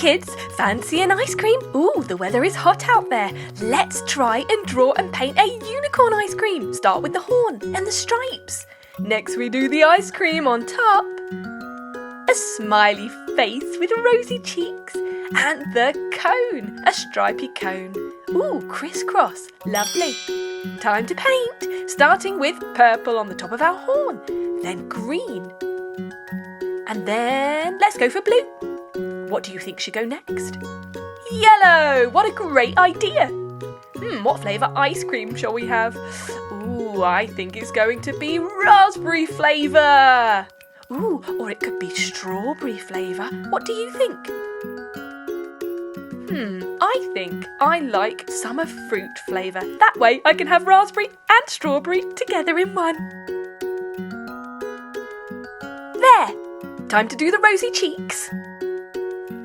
kids, fancy an ice cream? Ooh, the weather is hot out there. Let's try and draw and paint a unicorn ice cream. Start with the horn and the stripes. Next we do the ice cream on top. A smiley face with rosy cheeks. And the cone, a stripy cone. Ooh, crisscross, lovely. Time to paint, starting with purple on the top of our horn, then green. And then let's go for blue. What do you think should go next? Yellow! What a great idea! What flavour ice cream shall we have? Ooh, I think it's going to be raspberry flavour! Ooh, or it could be strawberry flavour. What do you think? I think I like summer fruit flavour. That way I can have raspberry and strawberry together in one. There! Time to do the rosy cheeks.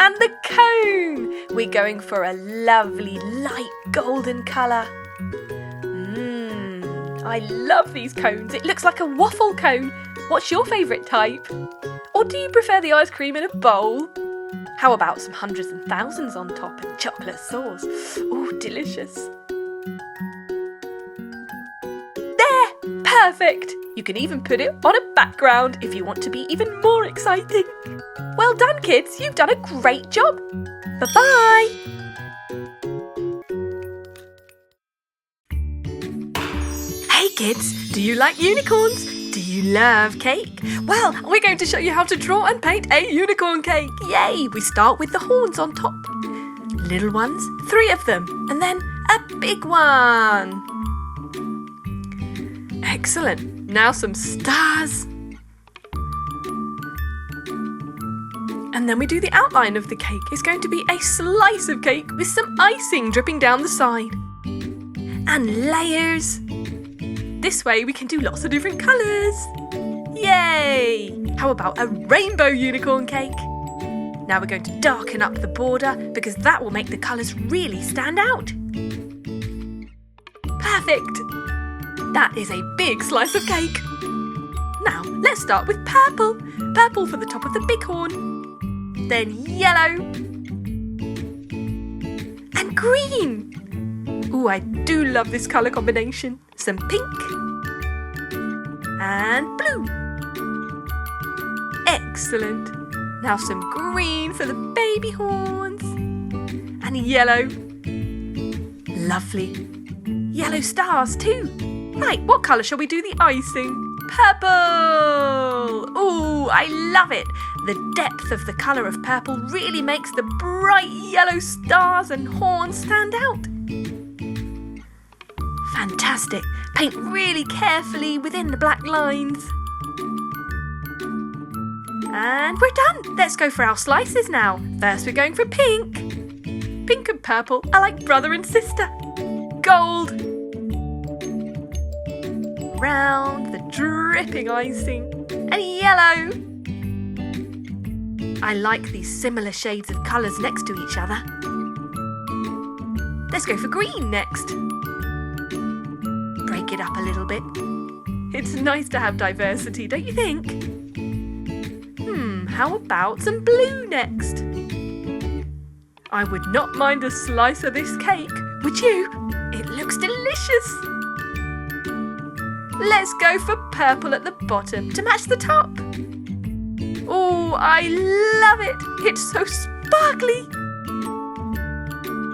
And the cone! We're going for a lovely light golden colour. I love these cones. It looks like a waffle cone. What's your favourite type? Or do you prefer the ice cream in a bowl? How about some hundreds and thousands on top and chocolate sauce? Ooh, delicious. There! Perfect! You can even put it on a background if you want to be even more exciting. Well done, kids. You've done a great job. Bye-bye. Hey, kids. Do you like unicorns? Do you love cake? Well, we're going to show you how to draw and paint a unicorn cake. Yay! We start with the horns on top. Little ones, 3 of them. And then a big one. Excellent. Now some stars. And then we do the outline of the cake. It's going to be a slice of cake with some icing dripping down the side. And layers. This way we can do lots of different colours. Yay! How about a rainbow unicorn cake? Now we're going to darken up the border because that will make the colours really stand out. Perfect! That is a big slice of cake. Now let's start with purple. Purple for the top of the big horn. Then yellow. And green. Ooh, I do love this colour combination. Some pink. And blue. Excellent. Now some green for the baby horns. And yellow. Lovely. Yellow stars too. Right, what colour shall we do the icing? Purple! Ooh, I love it. The depth of the colour of purple really makes the bright yellow stars and horns stand out. Fantastic. Paint really carefully within the black lines. And we're done. Let's go for our slices now. First we're going for pink. Pink and purple are like brother and sister. Gold. Round the dripping icing. And yellow. I like these similar shades of colours next to each other. Let's go for green next. Break it up a little bit. It's nice to have diversity, don't you think? How about some blue next? I would not mind a slice of this cake, would you? It looks delicious. Let's go for purple at the bottom to match the top. Oh, I love it. It's so sparkly.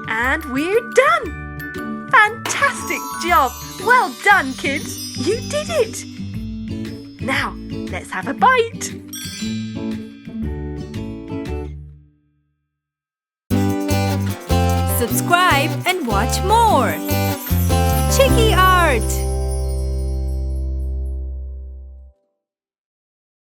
And we're done. Fantastic job. Well done, kids. You did it. Now, let's have a bite. Subscribe and watch more. Chiki Art.